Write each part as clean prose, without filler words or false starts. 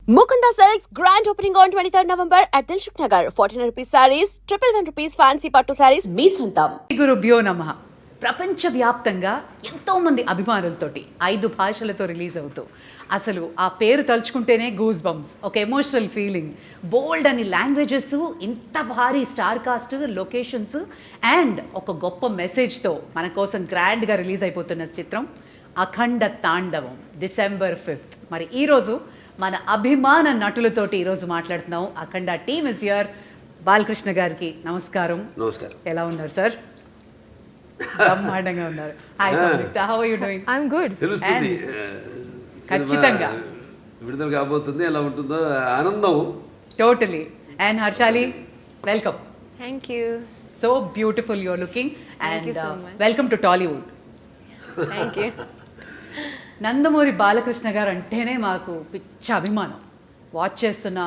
Mukunda Silks grand opening on 23rd November at Dilshuk Nagar. 1400 rupees sarees, 111 rupees fancy pattu sarees, మీ సొంతం. గురుభ్యో నమః. ప్రపంచవ్యాప్తంగా ఎంతోమంది అభిమానులతోటి 5 భాషలతో రిలీజ్ అవుతూ అసలు ఆ పేరు తలుచుకుంటేనే గూస్ బంప్స్, ఒక ఎమోషనల్ ఫీలింగ్, బోల్డ్ అని లాంగ్వేజెస్, ఇంత భారీ స్టార్ కాస్ట్, లొకేషన్స్ అండ్ ఒక గొప్ప మెసేజ్తో మన కోసం గ్రాండ్గా రిలీజ్ అయిపోతున్న చిత్రం అఖండ తాండవం December 5th. మరి ఈరోజు మన అభిమాన నటులతోటి ఈరోజు మాట్లాడుతున్నాం. Akhanda team is here. Balakrishna గారికి నమస్కారం. నమస్కారం. ఎలా ఉన్నారు సార్? బ్రహ్మాండంగా ఉన్నారు. Hi Samyuktha, how are you doing? I am good. తెలుస్తుంది ఖచ్చితంగా విడుదల కాబోతుంది, ఎలా ఉంటుందో ఆనందం. Totally. And Harshali, welcome. Thank you. So beautiful you are looking Thank you and so much. Welcome to Tollywood. Thank you. Nandamuri Balakrishna garu అంటేనే మాకు పిచ్చ అభిమానం. వాచ్ చేస్తున్న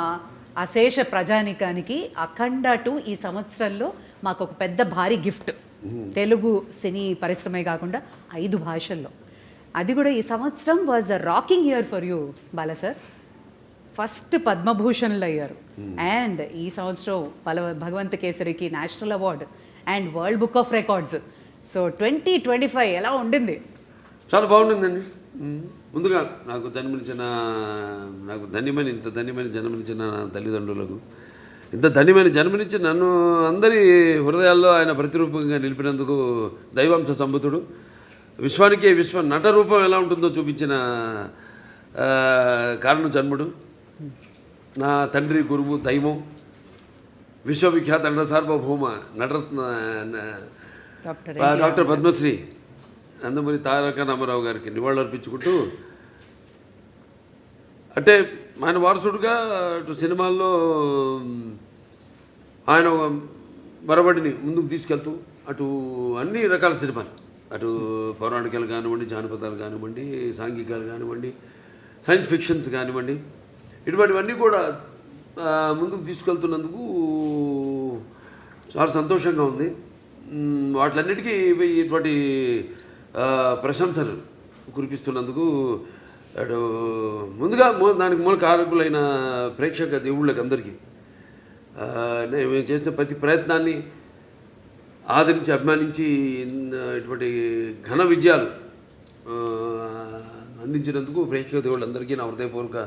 అశేష ప్రజానికానికి అఖండ 2 ఈ సంవత్సరంలో మాకు ఒక పెద్ద భారీ గిఫ్ట్. తెలుగు సినీ పరిశ్రమే కాకుండా 5 భాషల్లో. అది కూడా ఈ సంవత్సరం was a rocking year for you Bala sir. First పద్మభూషణ్లు అయ్యారు అండ్ ఈ సంవత్సరం భగవంత్ కేసరికి national award and world book of records. So 2025 ఎలా ఉండింది? చాలా బాగుండిందండి. ముందుగా నాకు ఇంత ధన్యమైన జన్మనిచ్చిన నా తల్లిదండ్రులకు, ఇంత ధన్యమైన జన్మనిచ్చి నన్ను అందరి హృదయాల్లో ఆయన ప్రతిరూపంగా నిలిపినందుకు దైవాంశ సంభూతుడు, విశ్వానికే విశ్వ నట రూపం ఎలా ఉంటుందో చూపించిన కారణ జన్ముడు, నా తండ్రి గురువు దైవం, విశ్వవిఖ్యాత నట సార్వభౌమ నటరత్న డాక్టర్ పద్మశ్రీ నందమూరి తారక రామారావు గారికి నివాళులు అర్పించుకుంటూ, అంటే ఆయన వారసుడుగా అటు సినిమాల్లో ఆయన మరబడిని ముందుకు తీసుకెళ్తూ అటు అన్ని రకాల సినిమాలు, అటు పౌరాణికాలు కానివ్వండి, జానపదాలు కానివ్వండి, సాంఘికాలు కానివ్వండి, సైన్స్ ఫిక్షన్స్ కానివ్వండి, ఇటువంటివన్నీ కూడా ముందుకు తీసుకెళ్తున్నందుకు చాలా సంతోషంగా ఉంది. వాటిలన్నిటికీ ఇటువంటి ప్రశంసలు కురిపిస్తున్నందుకు అటు ముందుగా దానికి మూల కారకులైన ప్రేక్షక దేవుళ్ళకి అందరికీ మేము చేసిన ప్రతి ప్రయత్నాన్ని ఆదరించి అభిమానించి ఇటువంటి ఘన విజయాలు అందించినందుకు ప్రేక్షక దేవుళ్ళందరికీ నా హృదయపూర్వక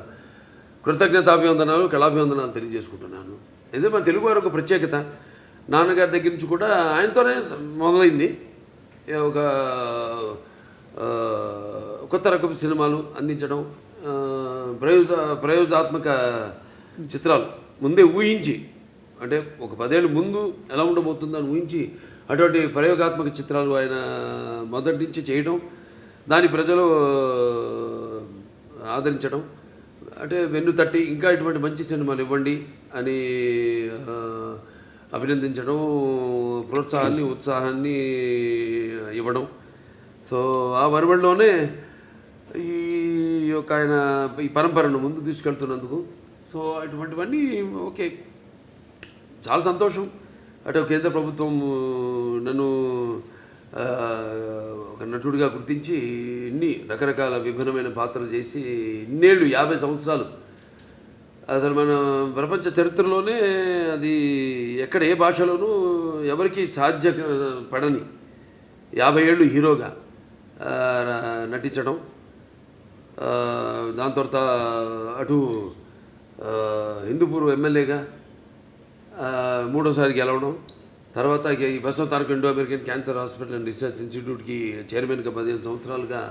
కృతజ్ఞతాభివందనాలు, కళాభివందనాలు తెలియజేసుకుంటున్నాను. ఇదే మన తెలుగు వారి ఒక ప్రత్యేకత. నాన్నగారి దగ్గర నుంచి కూడా ఆయనతోనే మొదలైంది. ఒక కొత్త రకపు సినిమాలు అందించడం, ప్రయోగాత్మక చిత్రాలు ముందే ఊహించి, అంటే ఒక 10 ఏళ్ళ ముందు ఎలా ఉండబోతుందని ఊహించి అటువంటి ప్రయోగాత్మక చిత్రాలు ఆయన మొదటి నుంచి చేయడం, దాని ప్రజలు ఆదరించడం, అంటే వెన్ను తట్టి ఇంకా ఇటువంటి మంచి సినిమాలు ఇవ్వండి అని అభినందించడం, ప్రోత్సాహాన్ని ఉత్సాహాన్ని ఇవ్వడం. సో ఆ వరవడిలోనే ఈ యొక్క ఆయన ఈ పరంపరను ముందు తీసుకెళ్తున్నందుకు సో అటువంటివన్నీ ఓకే, చాలా సంతోషం. అటు కేంద్ర ప్రభుత్వం నన్ను ఒక నటుడిగా గుర్తించి ఇన్ని రకరకాల విభిన్నమైన పాత్రలు చేసి ఇన్నేళ్ళు 50 సంవత్సరాలు, అసలు మన ప్రపంచ చరిత్రలోనే అది ఎక్కడ ఏ భాషలోనూ ఎవరికి సాధ్యపడని 50 ఏళ్ళు హీరోగా నటించడం, దాని తర్వాత అటు హిందూపూర్ ఎమ్మెల్యేగా 3వ సారి గెలవడం, తర్వాత ఈ Basavataraka Indo American cancer hospital and research ఇన్స్టిట్యూట్కి చైర్మన్గా 15 సంవత్సరాలుగా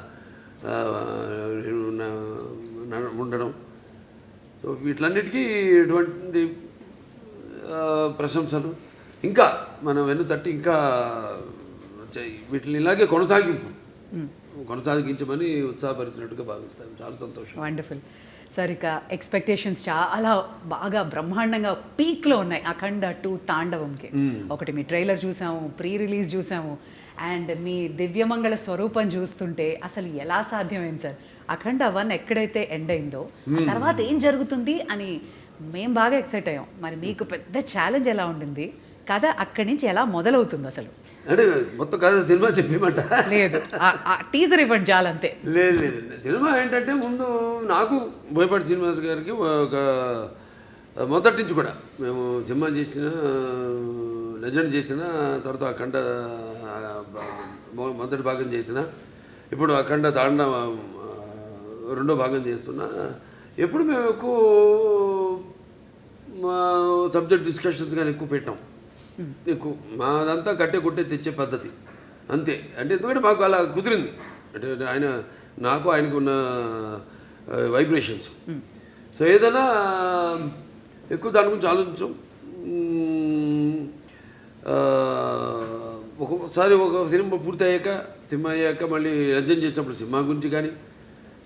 ఉండడం. సో వీటిలన్నిటికీ ఇటువంటి ప్రశంసలు ఇంకా మనం వెన్ను తట్టి ఇంకా వీటిని ఇలాగే కొనసాగించమని ఉత్సాహపరిచినట్టుగా భావిస్తాను. చాలా సంతోషం. Wonderful sir. ఇక ఎక్స్పెక్టేషన్స్ చాలా బాగా బ్రహ్మాండంగా పీక్లో ఉన్నాయి అఖండ 2 తాండవంకి. ఒకటి మీ ట్రైలర్ చూసాము, ప్రీ రిలీజ్ చూసాము, అండ్ మీ దివ్యమంగళ స్వరూపం చూస్తుంటే అసలు ఎలా సాధ్యమైంది సార్? అఖండ 1 ఎక్కడైతే ఎండ్ అయిందో ఆ తర్వాత ఏం జరుగుతుంది అని మేము బాగా ఎక్సైట్ అయ్యాం. మరి మీకు పెద్ద ఛాలెంజ్ ఎలా ఉండింది? కథ అక్కడి నుంచి ఎలా మొదలవుతుంది అసలు? అంటే మొత్తం కథ సినిమా చెప్పేయమంటారా? లేదు, టీజర్ ఇవ్వండి చాలంతే. లేదు లేదు, సినిమా ఏంటంటే ముందు నాకు బోయపాటి శ్రీనివాస్ గారికి ఒక మొదటి నుంచి కూడా మేము సినిమా చేసిన, లెజెండ్ చేసిన, తర్వాత అఖండ మొదటి భాగం చేసిన, ఇప్పుడు అఖండ తాండ రెండో భాగం చేస్తున్నా. ఎప్పుడు మేము ఎక్కువ మా సబ్జెక్ట్ డిస్కషన్స్ కానీ ఎక్కువ పెట్టాం. ఎక్కువ మాదంతా కట్టే కొట్టే తెచ్చే పద్ధతి అంతే. అంటే ఎందుకంటే మాకు అలా కుదిరింది, అంటే ఆయన నాకు ఆయనకు ఉన్న వైబ్రేషన్స్. సో ఏదైనా ఎక్కువ దాని గురించి ఆలోచించాం. ఒక్కొక్కసారి ఒక సినిమా పూర్తి అయ్యాక మళ్ళీ లెజెండ్ చేసినప్పుడు సినిమా గురించి కానీ,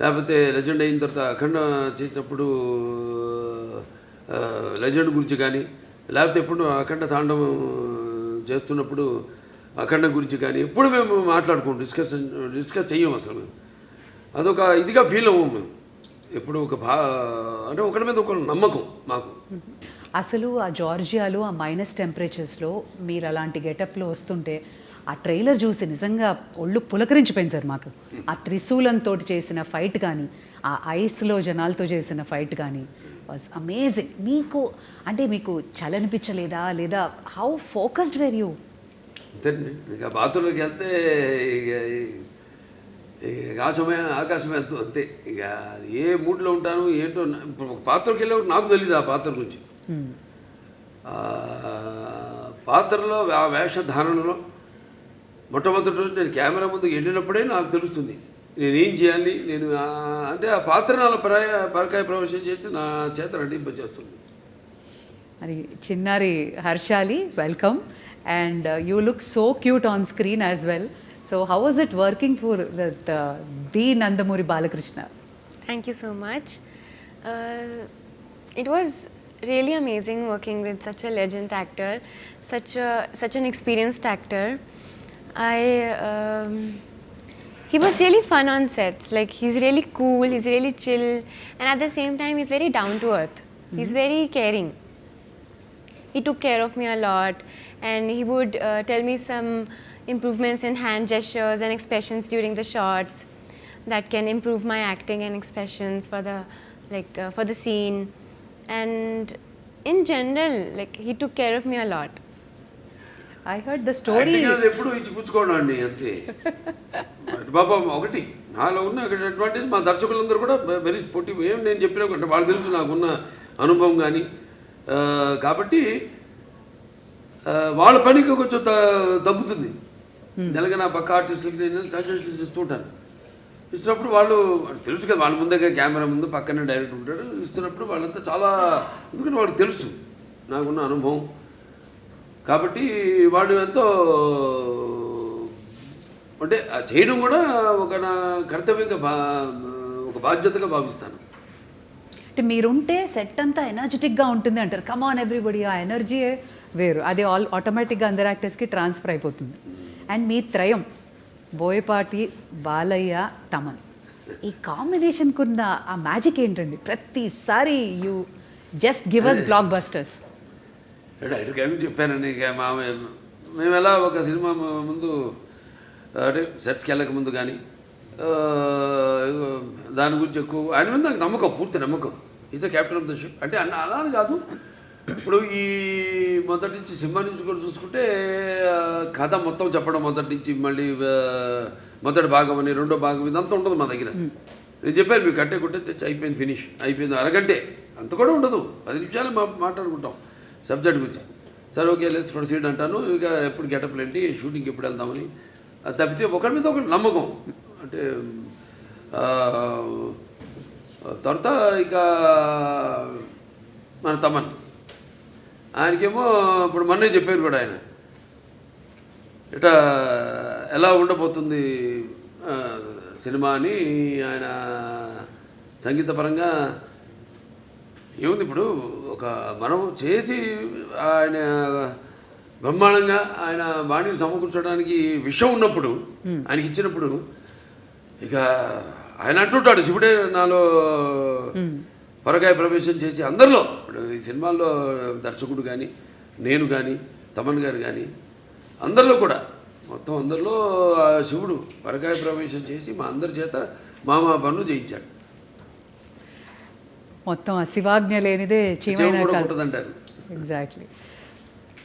లేకపోతే లెజెండ్ అయిన తర్వాత అఖండ చేసినప్పుడు లెజెండ్ గురించి కానీ, లేకపోతే ఎప్పుడు అఖండ తాండవం చేస్తున్నప్పుడు అఖండ గురించి కానీ ఎప్పుడు మేము మాట్లాడుకోం, డిస్కస్ చెయ్యం అసలు. మేము అదొక ఇదిగా ఫీల్ అవ్వం మేము ఎప్పుడు. అంటే ఒకరి మీద ఒక నమ్మకం మాకు. అసలు ఆ జార్జియాలో ఆ మైనస్ టెంపరేచర్స్లో మీరు అలాంటి గెటప్లో వస్తుంటే ఆ ట్రైలర్ చూసి నిజంగా ఒళ్ళు పులకరించిపోయింది సార్ మాకు. ఆ త్రిశూలంతో చేసిన ఫైట్ కానీ, ఆ ఐస్లో జనాలతో చేసిన ఫైట్ కానీ వాజ్ అమేజింగ్. మీకు చలనిపించలేదా, లేదా హౌ ఫోకస్డ్ వేర్ యూ? అంతేనండి, ఇక బాత్రూంలోకి వెళ్తే ఇక ఆకాశమే అంతే. ఇక ఏ మూడ్లో ఉంటాను ఏంటో. ఇప్పుడు ఒక పాత్రకి వెళ్ళేవాడు నాకు తెలియదు ఆ పాత్ర గురించి. పాత్రలో ఆ వేషధారణలో మొట్టమొదటి రోజు నేను కెమెరా ముందుకు వెళ్ళినప్పుడే నాకు తెలుస్తుంది నేనేం చేయాలి. నేను అంటే ఆ పాత్ర నాలో పరకాయ ప్రవేశం చేసి నా చేత నటింపజేస్తుంది. మరి చిన్నారి Harshali, welcome. And you look so cute on screen as well. So how was it working for the Nandamuri Balakrishna? Thank you so much. It was really amazing working with such a legend actor, such an experienced actor. He was really fun on sets. Like, he's really cool, he's really chill, and at the same time he's very down to earth. He's very caring. He took care of me a lot, and he would tell me some improvements in hand gestures and expressions during the shots that can improve my acting and expressions for the scene. And in general, like, he took care of me a lot. I heard the story. ఎప్పుడు ఇచ్చి పుచ్చుకోవడం అండి అంతే. బాబా ఒకటి నాలో ఉన్న advantage, మా దర్శకులందరూ కూడా very sportive. ఏం నేను చెప్పినా అంటే వాళ్ళు తెలుసు నాకున్న అనుభవం కానీ, కాబట్టి వాళ్ళ పనికి కొంచెం తగ్గుతుంది. తెలంగాణ పక్క ఆర్టిస్టులకి నేను సజెషన్స్ ఇస్తూ ఉంటాను. ఇస్తున్నప్పుడు వాళ్ళు తెలుసు కదా, వాళ్ళ ముందే కెమెరా ముందు పక్కనే డైరెక్టర్ ఉంటాడు. ఇస్తున్నప్పుడు వాళ్ళంతా చాలా, ఎందుకంటే వాళ్ళకి తెలుసు నాకున్న అనుభవం. కాబట్టి వాళ్ళు ఎంతో అంటే చేయడం కూడా ఒక నా కర్తవ్యంగా ఒక బాధ్యతగా భావిస్తాను. అంటే మీరుంటే సెట్ అంతా ఎనర్జెటిక్గా ఉంటుంది అంటారు. కమ్ ఆన్ ఎవ్రీబడి, ఆ ఎనర్జీయే వేరు. అది ఆటోమేటిక్గా అందరు యాక్టర్స్కి ట్రాన్స్ఫర్ అయిపోతుంది. అండ్ మీ త్రయం బోయపాటి, బాలయ్య, తమన్, ఈ కాంబినేషన్కి ఉన్న ఆ మ్యాజిక్ ఏంటండి? ప్రతిసారి you just give us blockbusters. డైరెక్ట్గా చెప్పానండి. ఇక మేము ఎలా ఒక సినిమా ముందు అంటే సెట్స్కి వెళ్ళక ముందు కానీ దాని గురించి ఎక్కువ ఆయన మీద నాకు నమ్మకం, పూర్తి నమ్మకం. Is a captain of the ship. అంటే అలా అని కాదు, ఇప్పుడు ఈ మొదటి నుంచి సినిమా నుంచి కూడా చూసుకుంటే కథ మొత్తం చెప్పడం మొదటి నుంచి, మళ్ళీ మొదటి భాగం అని రెండో భాగం ఇదంతా ఉండదు మా దగ్గర. నేను చెప్పాను మీకు కట్టే కొట్టే తెచ్చి అయిపోయింది, ఫినిష్ అయిపోయింది, అరగంటే అంత కూడా ఉండదు, 10 నిమిషాలు మాట్లాడుకుంటాం సబ్జెక్ట్ గురించి. సరే ఓకే లెట్స్ ప్రొసీడ్ అంటాను. ఇక ఎప్పుడు గెటప్లు ఏంటి, షూటింగ్కి ఎప్పుడు వెళ్దామని. అది తప్పితే ఒకరి మీద ఒకటి నమ్మకం. అంటే తర్వాత ఇక మన తమన్, ఆయనకేమో ఇప్పుడు మొన్నే చెప్పారు కూడా ఆయన ఇట్లా ఎలా ఉండబోతుంది సినిమా అని. ఆయన సంగీతపరంగా ఏముంది, ఇప్పుడు ఒక మనం చేసి ఆయన బ్రహ్మాండంగా ఆయన బాణీని సమకూర్చడానికి విషయం ఉన్నప్పుడు, ఆయనకి ఇచ్చినప్పుడు, ఇక ఆయన అంటుంటాడు శివుడే నాలో పరకాయ ప్రవేశం చేసి అందరిలో. ఇప్పుడు ఈ సినిమాల్లో దర్శకుడు కానీ, నేను కానీ, తమన్ గారు కానీ, అందరిలో కూడా మొత్తం అందరిలో ఆ శివుడు పరకాయ ప్రవేశం చేసి మా అందరి చేత మామా పనులు చేయించాడు. మొత్తం ఆ శివాజ్ఞ లేనిదే చీమైనా కూడా కాదు. ఉంటుందంటారు. ఎగ్జాక్ట్లీ.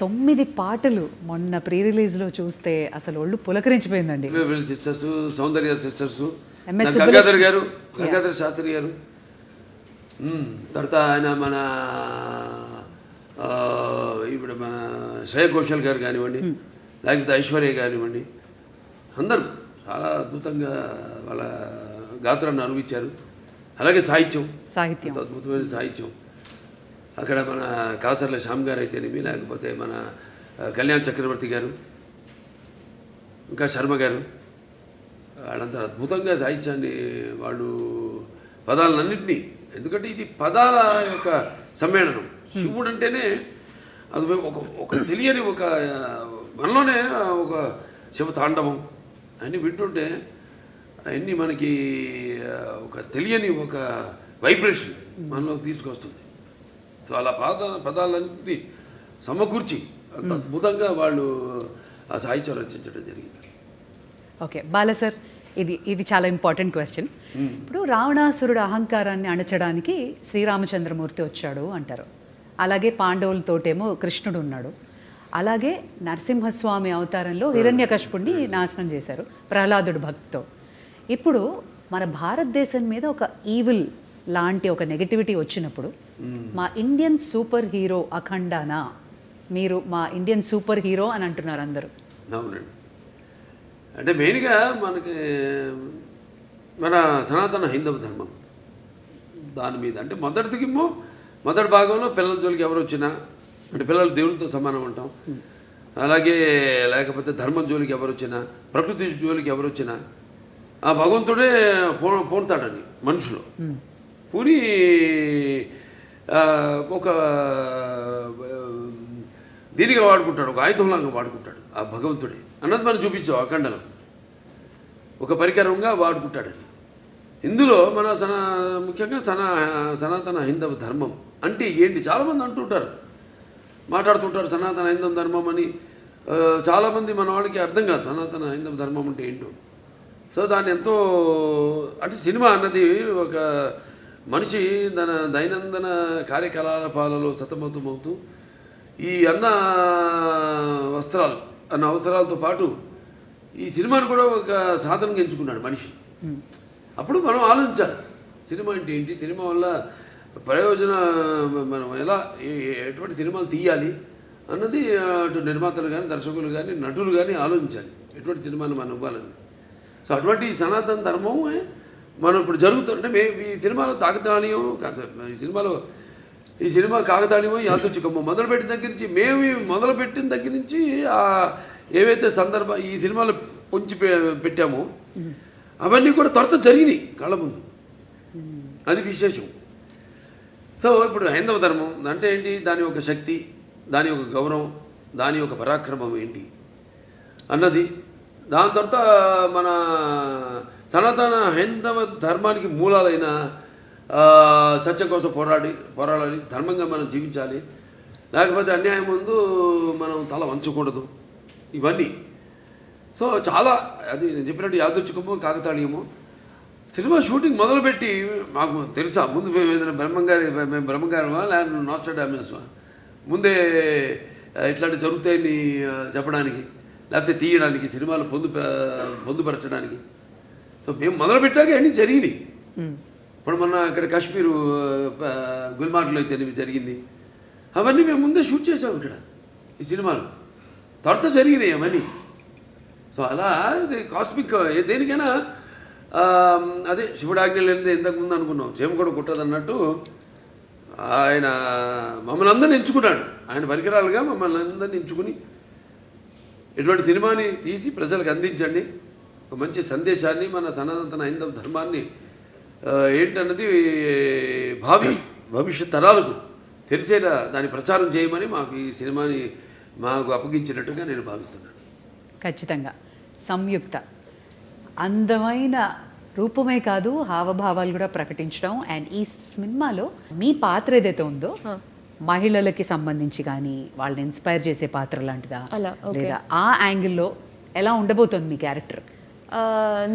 9 పాటలు మొన్న ప్రీ రిలీజ్లో చూస్తే అసలు ఒళ్ళు పులకరించిపోయిందండి. సిస్టర్స్, సౌందర్య సిస్టర్స్, MS గంగాధర్ గారు, గంగాధర్ శాస్త్రి గారు, తర్వాత ఆయన మన ఇప్పుడు మన శ్రేయ ఘోషల్ గారు కానివ్వండి, లేకపోతే ఐశ్వర్య కానివ్వండి, అందరూ చాలా అద్భుతంగా వాళ్ళ గాత్రాన్ని అనుభవించారు. అలాగే సాహిత్యం, అద్భుతమైన సాహిత్యం. అక్కడ మన కాసర్ల శ్యామ్ గారు అయితేనేమి, లేకపోతే మన కళ్యాణ్ చక్రవర్తి గారు, ఇంకా శర్మ గారు, వాళ్ళంతా అద్భుతంగా సాహిత్యాన్ని వాళ్ళు పదాలన్నింటినీ, ఎందుకంటే ఇది పదాల యొక్క సమ్మేళనం. శివుడు అంటేనే అది ఒక తెలియని ఒక మనలోనే ఒక శివ తాండవం అన్నీ వింటుంటే అవన్నీ మనకి ఒక తెలియని ఒక వైబ్రేషన్ మనలోకి తీసుకొస్తుంది. సో అలా పదాలన్నింటినీ సమకూర్చి అంత అద్భుతంగా వాళ్ళు ఆ సాహిత్యం రచించడం జరిగింది. ఓకే బాల సార్, ఇది చాలా ఇంపార్టెంట్ క్వశ్చన్. ఇప్పుడు రావణాసురుడు అహంకారాన్ని అణచడానికి శ్రీరామచంద్రమూర్తి వచ్చాడు అంటారు. అలాగే పాండవులతోటేమో కృష్ణుడు ఉన్నాడు. అలాగే నరసింహస్వామి అవతారంలో హిరణ్యకశిపుణ్ణి నాశనం చేశారు ప్రహ్లాదుడు భక్తితో. ఇప్పుడు మన భారతదేశం మీద ఒక ఈవిల్ లాంటి ఒక నెగటివిటీ వచ్చినప్పుడు మా ఇండియన్ సూపర్ హీరో అఖండానా, మీరు మా ఇండియన్ సూపర్ హీరో అని అంటున్నారు అందరూ. అవునండి. అంటే మెయిన్గా మనకి మన సనాతన హైందవ ధర్మం దాని మీద, అంటే మొదటి భాగంలో పిల్లల జోలికి ఎవరు వచ్చినా, అంటే పిల్లలు దేవునితో సమానం అంటాం. అలాగే లేకపోతే ధర్మం జోలికి ఎవరు వచ్చినా, ప్రకృతి జోలికి ఎవరు వచ్చినా ఆ భగవంతుడే పోతాడని మనుషులు పూరి ఒక దీనిగా వాడుకుంటాడు, ఒక ఆయుధంలాగా వాడుకుంటాడు ఆ భగవంతుడే అన్నది మనం చూపించాం అఖండలో. ఒక పరికరంగా వాడుకుంటాడని. ఇందులో మన ముఖ్యంగా సనాతన హైందవ ధర్మం అంటే ఏంటి చాలామంది అంటుంటారు, మాట్లాడుతుంటారు సనాతన హైందవ ధర్మం అని. చాలామంది మన వాళ్ళకి అర్థం కాదు సనాతన హైందవ ధర్మం అంటే ఏంటో. సో దాన్ని ఎంతో, అంటే సినిమా అన్నది ఒక మనిషి తన దైనందిన కార్యకలాపాలలో సతమతమవుతూ ఈ అన్న అవసరాలతో పాటు ఈ సినిమాని కూడా ఒక సాధనంగా ఎంచుకున్నాడు మనిషి. అప్పుడు మనం ఆలోచించాలి సినిమా అంటే ఏంటి, సినిమా వల్ల మనం ఎలా ఎటువంటి సినిమాలు తీయాలి అన్నది అటు నిర్మాతలు కానీ, దర్శకులు కానీ, నటులు కానీ ఆలోచించాలి ఎటువంటి సినిమాలు మనం ఇవ్వాలని. సో అటువంటి సనాతన ధర్మం మనం ఇప్పుడు జరుగుతుంటే ఈ సినిమాలో కాకతాళీయం, ఈ సినిమా కాకతాళీయమో యాదృచ్ఛికమో మొదలుపెట్టిన దగ్గర నుంచి, మొదలుపెట్టిన దగ్గర నుంచి ఏవైతే ఈ సినిమాలు పొంచి పెట్టామో అవన్నీ కూడా త్వరతో జరిగినాయి కళ్ళ ముందు. అది విశేషం. సో ఇప్పుడు హైందవ ధర్మం అంటే ఏంటి, దాని యొక్క శక్తి, దాని యొక్క గౌరవం, దాని యొక్క పరాక్రమం ఏంటి అన్నది. దాని తర్వాత మన సనాతన హైందవ ధర్మానికి మూలాలైన సత్యం కోసం పోరాడాలి, ధర్మంగా మనం జీవించాలి, లేకపోతే అన్యాయం ముందు మనం తల వంచకూడదు, ఇవన్నీ. సో చాలా అది నేను చెప్పినట్టు యాదృచ్ఛికమో కాకతాళీయమో. సినిమా షూటింగ్ మొదలుపెట్టి మాకు తెలుసా ముందు మేము ఏదైనా బ్రహ్మంగారమా లేకపోతే నాస్ట్రాడామస్మా ముందే ఇట్లాంటి జరుగుతాయని చెప్పడానికి, లేకపోతే తీయడానికి, సినిమాలు పొందుపరచడానికి. సో మేము మొదలుపెట్టాక అన్నీ జరిగినాయి. ఇప్పుడు మొన్న ఇక్కడ కాశ్మీరు గుల్మార్గ్లో అయితే జరిగింది, అవన్నీ మేము ముందే షూట్ చేసాము ఇక్కడ ఈ సినిమాలు, త్వరతో జరిగినాయి అవన్నీ. సో అలా ఇది కాస్మిక్ దేనికైనా అదే శివుడాజ్ఞ లేనిదే ఇంతకుముందు అనుకున్నాం చేమ కూడా కుట్టదన్నట్టు ఆయన మమ్మల్ని అందరిని ఎంచుకున్నాడు, ఆయన పరికరాలుగా మమ్మల్ని అందరిని ఎంచుకుని ఇటువంటి సినిమాని తీసి ప్రజలకు అందించండి, ఒక మంచి సందేశాన్ని, మన సనాతన హైందవ ధర్మాన్ని ఏంటన్నది భవిష్యత్ తరాలకు తెలిసేలా దాన్ని ప్రచారం చేయమని మాకు ఈ సినిమాని అప్పగించినట్టుగా నేను భావిస్తున్నాను. ఖచ్చితంగా సంయుక్త అందమైన రూపమే కాదు హావభావాలు కూడా ప్రకటించడం. అండ్ ఈ సినిమాలో మీ పాత్ర ఏదైతే ఉందో మహిళలకి సంబంధించి కానీ వాళ్ళని ఇన్స్పైర్ చేసే పాత్ర లాంటిదా, లేదా ఆ యాంగిల్లో ఎలా ఉండబోతుంది మీ క్యారెక్టర్?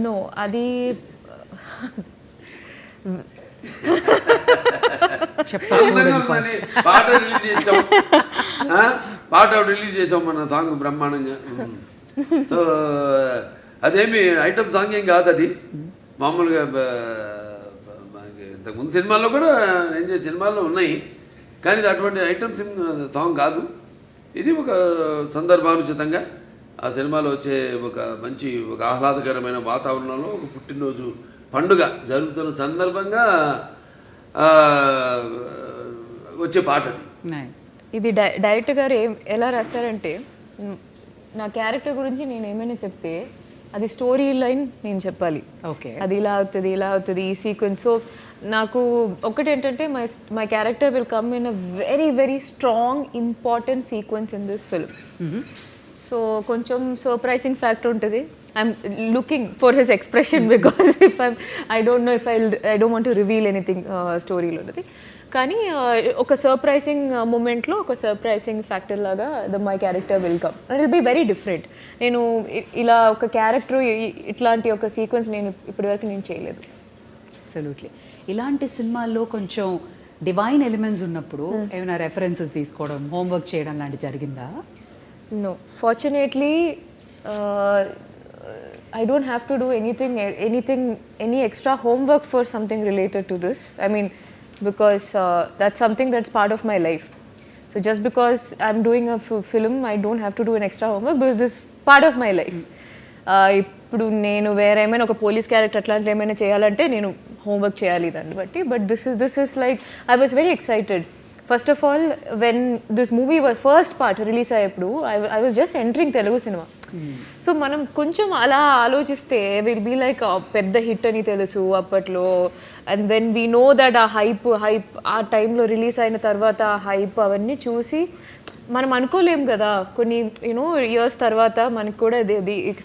నో అది అందంగా ఉందని పాట రిలీజ్ చేసాం, పాట రిలీజ్ చేసాం మన సాంగ్ బ్రహ్మాండంగా. సో అదేమి ఐటమ్ సాంగ్ ఏం కాదు, అది మామూలుగా ఇంతకుముందు సినిమాల్లో కూడా నేను చేసిన సినిమాల్లో ఉన్నాయి, కానీ ఇది అటువంటి ఐటమ్ సాంగ్ కాదు. ఇది ఒక సందర్భానుచితంగా ఆ సినిమాలో వచ్చే ఒక ఆహ్లాదకరమైన వాతావరణంలో ఒక పుట్టినరోజు పండుగ జరుగుతున్న సందర్భంగా వచ్చే పాట అది. నైస్. ఇది డైరెక్టర్ గారు ఎలా రాశారంటే, నా క్యారెక్టర్ గురించి నేను ఏమైనా చెప్తే అది స్టోరీ లైన్ నేను చెప్పాలి. ఓకే, అది ఇలా అవుతుంది ఈ సీక్వెన్స్. సో నాకు ఒకటి ఏంటంటే my character will come in a very very strong important sequence in this film. So కొంచెం సర్ప్రైజింగ్ ఫ్యాక్టర్ ఉంటుంది. I'm looking for his expression because I don't know if I don't want to reveal anything స్టోరీలో ఉన్నది. కానీ ఒక surprising మూమెంట్లో ఒక surprising factor లాగా my character will come. It will be very different. నేను ఇలా ఒక క్యారెక్టర్ ఇట్లాంటి ఒక సీక్వెన్స్ నేను ఇప్పటివరకు నేను చేయలేదు. అబ్సల్యూట్లీ. ఇలాంటి సినిమాల్లో కొంచెం డివైన్ ఎలిమెంట్స్ ఉన్నప్పుడు ఏమైనా రెఫరెన్సెస్ తీసుకోవడం, హోంవర్క్ చేయడం లాంటి జరిగిందా? No, fortunately, I don't have to do any extra homework for something related to this. I mean, because that's something that's part of my life. So just because I'm doing a film, I don't have to do an extra homework because this is part of my life. ఇప్పుడు నేను వేరే ఏమైనా ఒక police character అట్లాంటి ఏమైనా చేయాలంటే నేను homework చేయాలి దాన్ని బట్టి. But this is like I was very excited. First of all, when this movie was first part release అయ్యేప్పుడు I was just entering Telugu cinema. So మనం కొంచెం అలా ఆలోచిస్తే విల్ బీ లైక్ పెద్ద హిట్ అని తెలుసు అప్పట్లో. And when we know that ఆ hype ఆ టైంలో రిలీజ్ అయిన తర్వాత ఆ హైప్ అవన్నీ చూసి మనం అనుకోలేం కదా, కొన్ని యూనో ఇయర్స్ తర్వాత మనకి కూడా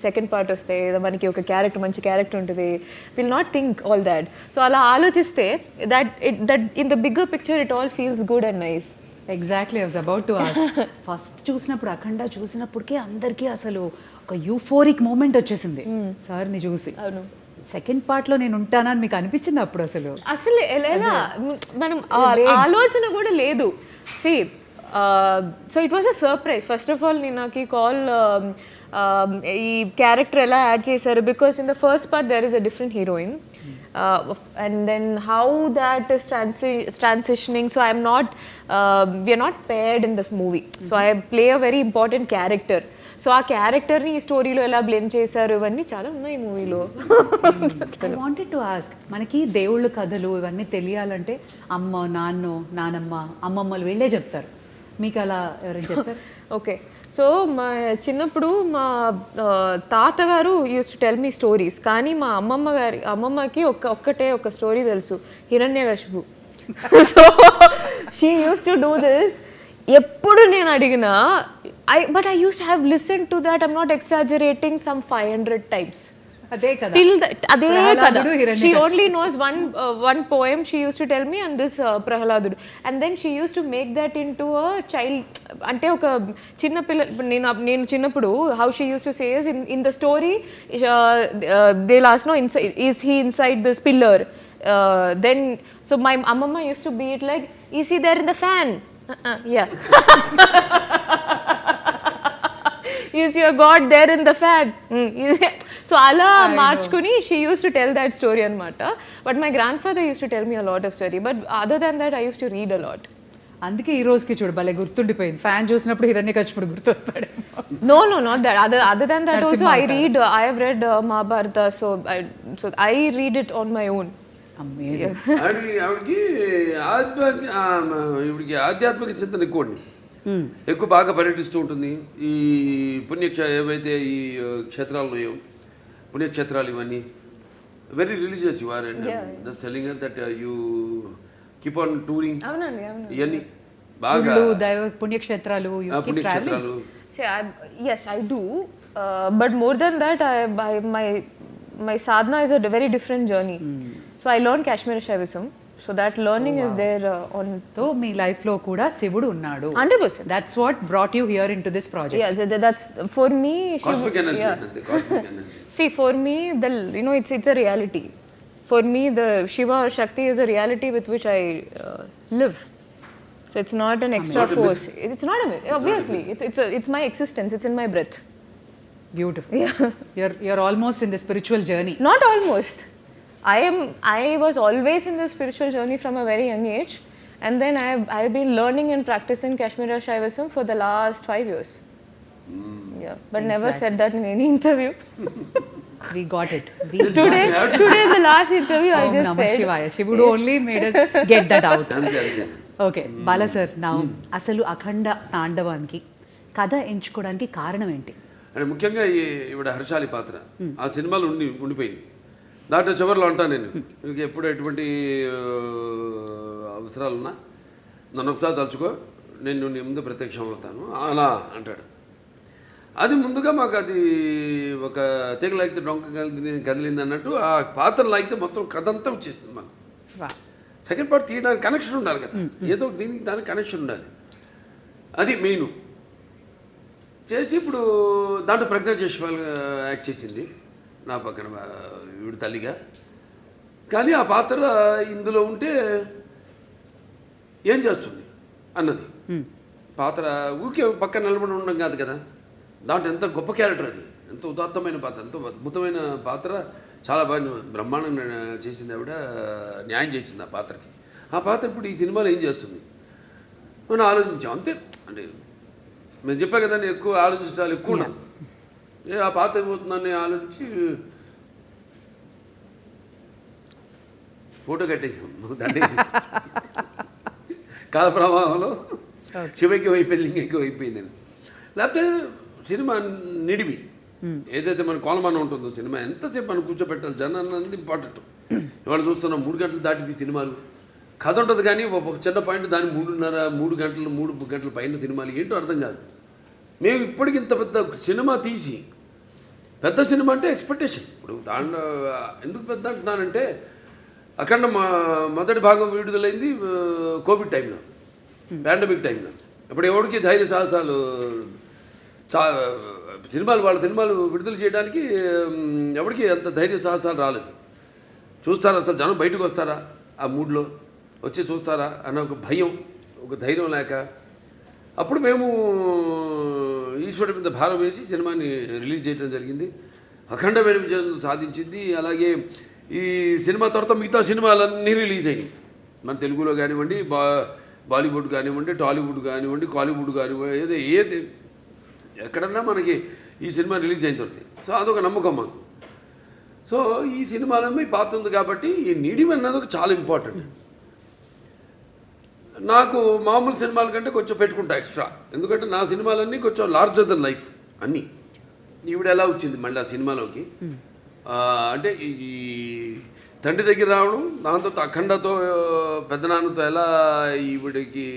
సెకండ్ పార్ట్ వస్తే మనకి ఒక క్యారెక్టర్ మంచి క్యారెక్టర్ ఉంటుంది. Will not think all that. So అలా ఆలోచిస్తే that in the bigger picture it all feels good and nice. Exactly, I was about to ask. First చూసినప్పుడు అఖండ చూసినప్పటికే అందరికీ అసలు ఒక యూఫోరిక్ మూమెంట్ వచ్చేసింది సార్ని చూసి. అవును. సెకండ్ పార్ట్లో నేను ఉంటానని మీకు అనిపించింది అప్పుడు? అసలు ఎలా మనం ఆలోచన కూడా లేదు. సి so it was a surprise. First of all నేను నాకు ఈ కాల్ ఈ క్యారెక్టర్ ఎలా యాడ్ చేశారు, because in the first part there is a different heroine and then how that is transitioning. So I'm not we are not paired in this movie. So I play a very important character. So ఆ క్యారెక్టర్ని ఈ స్టోరీలో ఎలా blend చేశారు ఇవన్నీ చాలా ఉన్నాయి ఈ మూవీలో. ఐ వాంటెడ్ టు ఆస్క్, మనకి దేవుళ్ళ కథలు ఇవన్నీ తెలియాలంటే అమ్మ, నానమ్మ, అమ్మమ్మలు వీళ్ళే చెప్తారు. మీకు అలా ఎవరైనా చెప్తారు? ఓకే, సో మా చిన్నప్పుడు మా తాతగారు used to tell me stories. కానీ మా అమ్మమ్మకి ఒక్కటే ఒక స్టోరీ తెలుసు, Hiranyakashipu. So she used to do this. ఎప్పుడు నేను అడిగినా but I used to have listen to that, I'm not exaggerating, some 500 times. అదే కదా, అదే కదా. She only knows one poem she used to tell me, and this Prahaladudu. And then she used to make that into a child, అంటే ఒక చిన్న పిల్ల. నేను చిన్నప్పుడు how she used to say is in the story they'll ask, no, is he inside this pillar? Then so my amma used to be it like, is he there in the fan? Yeah. Is your God there in the fan? So అలా మార్చుకుని she used to tell that story అనమాట. But my grandfather used to tell me a lot of story. But other than that I used to read a lot. అందుకే ఈ రోజుకి చూడు భలే గుర్తుండిపోయింది. Fan చూసినప్పుడు హిరణ్యకశిపుడు గుర్తొస్తాడు. No, not that. Other than that also I have read Mahabharata. So I read it on my own. Amazing. ఆవిడకి ఆధ్యాత్మిక చింతన ఎక్కువ బాగా పర్యటిస్తూ ఉంటుంది. ఈ ఏవైతే ఈ క్షేత్రాలు ఉన్నాయో, పుణ్యక్షేత్రాలు ఇవన్నీ very religious you are. And just telling her that you keep on touring. అవునండి. ఇవన్నీ బాగా పుణ్యక్షేత్రాలు. Yes, I do. But more than that, my sadhana is a very different journey. So I learned Kashmiri Shaivism. So that learning is there on so మీ లైఫ్లో కూడా శివుడు ఉన్నాడు. 100%. That's what brought you here in to this project. Yeah, that's for me. Cosmic energy అంతే, cosmic energy. See, for me, it's a reality. For me, the Shiva or Shakti is a reality with which I live. So it's not an extra force. It's not a myth. Obviously, it's my existence. It's in my breath. Beautiful. You're almost in the spiritual journey. Not almost. I was always in the spiritual journey from a very young age, and then I've been learning and practicing Kashmiri Shaivism for the last 5 years. Yeah, but never said that in any interview. We got it. Today, the last interview, I Om just Namah said. Shivaya. Shivudu only made us get that out. అంతే అంతే. Okay Bala sir, నా అసలు అఖండ తాండవానికి కథ ఎంచుకోవడానికి కారణం ఏంటి? అంటే ముఖ్యంగా ఈవిడ హర్షాలి పాత్ర ఆ సినిమాలో ఉండిపోయింది. దాంట్లో చివరిలో అంటాను నేను, మీకు ఎప్పుడు ఎటువంటి అవసరాలున్నా నన్ను ఒకసారి తలుచుకో, నేను నీ ముందు ప్రత్యక్షం అవుతాను అలా అంటాడు. అది ముందుగా మాకు అది ఒక తీగ లాగితే డొంక కదిలింది అన్నట్టు ఆ పాత్ర లాగితే మొత్తం కథ అంతా వచ్చేసింది మాకు. సెకండ్ పార్ట్ తీయడానికి కనెక్షన్ ఉండాలి కదా, ఏదో దీనికి దానికి కనెక్షన్ ఉండాలి, అది మెయిన్ చేసి ఇప్పుడు దాంట్లో ప్రజ్ఞా జైస్వాల్ యాక్ట్ చేసింది నా పక్కన ఈవిడ తల్లిగా. కానీ ఆ పాత్ర ఇందులో ఉంటే ఏం చేస్తుంది అన్నది పాత్ర ఊరికే పక్కన నిలబడి ఉండడం కాదు కదా, దాంట్లో ఎంత గొప్ప క్యారెక్టర్, అది ఎంత ఉదాత్తమైన పాత్ర, ఎంతో అద్భుతమైన పాత్ర, చాలా బాగా బ్రహ్మాండంగా చేసింది ఆవిడ, న్యాయం చేసింది ఆ పాత్రకి. ఆ పాత్ర ఇప్పుడు ఈ సినిమాలో ఏం చేస్తుంది మనం ఆలోచించాం అంతే. అంటే మేము చెప్పా కదా, నేను ఎక్కువ ఆలోచించాలి, ఎక్కువ ఉన్నాను, ఆ పాత్ర ఏమవుతుందని ఆలోచించి ఫోటో కట్టేసాం, దండేసేసి కాల ప్రవాహంలో శివకి అయిపోయింది, లింగకి అయిపోయింది. లేకపోతే సినిమా నిడివి ఏదైతే మన కోలమానం ఉంటుందో సినిమా ఎంతసేపు మనం కూర్చోబెట్టాలి, జనాన్ని అన్నది ఇంపార్టెంట్. ఇవాళ చూస్తున్నాం 3 గంటలు దాటిపోయి సినిమాలు, కథ ఉంటుంది కానీ ఒక చిన్న పాయింట్ దాన్ని 3 గంటల పైన సినిమాలు ఏంటో అర్థం కాదు. మేము ఇప్పటికి ఇంత పెద్ద సినిమా తీసి, పెద్ద సినిమా అంటే ఎక్స్పెక్టేషన్. ఇప్పుడు దాంట్లో ఎందుకు పెద్ద అంటున్నానంటే, అఖండ మొదటి భాగం విడుదలైంది కోవిడ్ టైంలో, పాండమిక్ టైంలో. ఇప్పుడు ఎవరికి ధైర్య సాహసాలు, వాళ్ళ సినిమాలు విడుదల చేయడానికి ఎవరికి అంత ధైర్య సాహసాలు రాలేదు. చూస్తారా అసలు జనం బయటకు వస్తారా, ఆ మూడ్లో వచ్చి చూస్తారా అన్న ఒక భయం, ఒక ధైర్యం లేక, అప్పుడు మేము ఈశ్వరుడి మీద భారం వేసి సినిమాని రిలీజ్ చేయడం జరిగింది. అఖండమైన విజయం సాధించింది. అలాగే ఈ సినిమా తర్వాత మిగతా సినిమాలన్నీ రిలీజ్ అయినాయి, మన తెలుగులో కానివ్వండి, బాలీవుడ్ కానివ్వండి, టాలీవుడ్ కానివ్వండి, కాలీవుడ్ కానివ్వండి, ఏది ఎక్కడన్నా మనకి ఈ సినిమా రిలీజ్ అయిన తర్వాత. సో అదొక నమ్మకం మాకు. సో ఈ సినిమాలో మీ పాత్ర ఉంది కాబట్టి ఈ నీడివి అన్నది ఒక చాలా ఇంపార్టెంట్. నాకు మామూలు సినిమాల కంటే కొంచెం పెట్టుకుంటా ఎక్స్ట్రా, ఎందుకంటే నా సినిమాలన్నీ కొంచెం లార్జర్ దెన్ లైఫ్ అన్నీ. ఈవిడ ఎలా వచ్చింది మళ్ళీ ఆ సినిమాలోకి అంటే ఈ తండ్రి దగ్గర రావడం, దాంతో అఖండతో పెద్దనాన్నతో ఎలా ఈవిడికి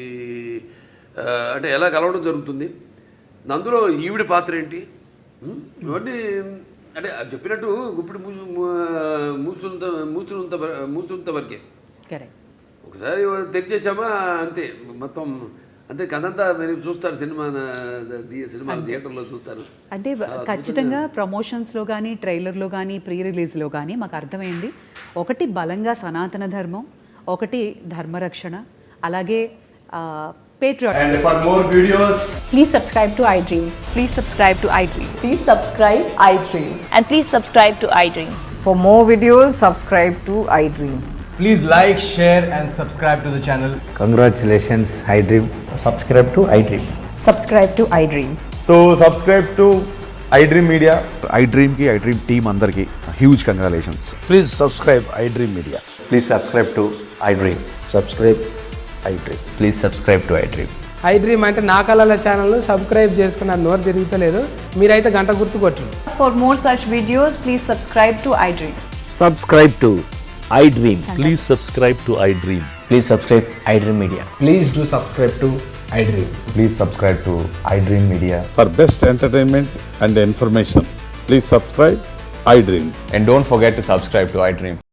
అంటే ఎలా కలవడం జరుగుతుంది, అందులో ఈవిడ పాత్ర ఏంటి, ఇవన్నీ అంటే చెప్పినట్టు ఇప్పుడు మూసుంత వరకే. ఒకసారి తెరిచేసామా అంతే, మొత్తం అంతే కథంతా మీరు చూస్తారు, సినిమా థియేటర్లో చూస్తారు. అంటే ఖచ్చితంగా ప్రమోషన్స్లో కానీ, ట్రైలర్లో కానీ, ప్రీ రిలీజ్లో కానీ మాకు అర్థమైంది, ఒకటి బలంగా సనాతన ధర్మం, ఒకటి ధర్మరక్షణ, అలాగే patriotic. And for more videos, please subscribe to iDream. Please subscribe to iDream. Please subscribe iDream. And please subscribe to iDream. For more videos, subscribe to iDream. please like, share and subscribe to the channel. Congratulations, iDream. Subscribe to iDream. Subscribe to iDream. So subscribe to iDream Media. iDream team andarki huge congratulations. Please subscribe iDream Media. Please subscribe to iDream. Subscribe iDream. Please subscribe to iDream. iDream అంటే నా కళల ఛానల్ను subscribe చేసుకున్న నోరు తిరుగుతలేదు, మీరైతే గంట గుర్తు కొట్టండి. For more such videos, please subscribe to iDream. Subscribe to iDream. Please subscribe to iDream. Please subscribe iDream Media. Please do subscribe to iDream. Please subscribe to iDream Media. For best entertainment and information, please subscribe iDream. And don't forget to subscribe to iDream.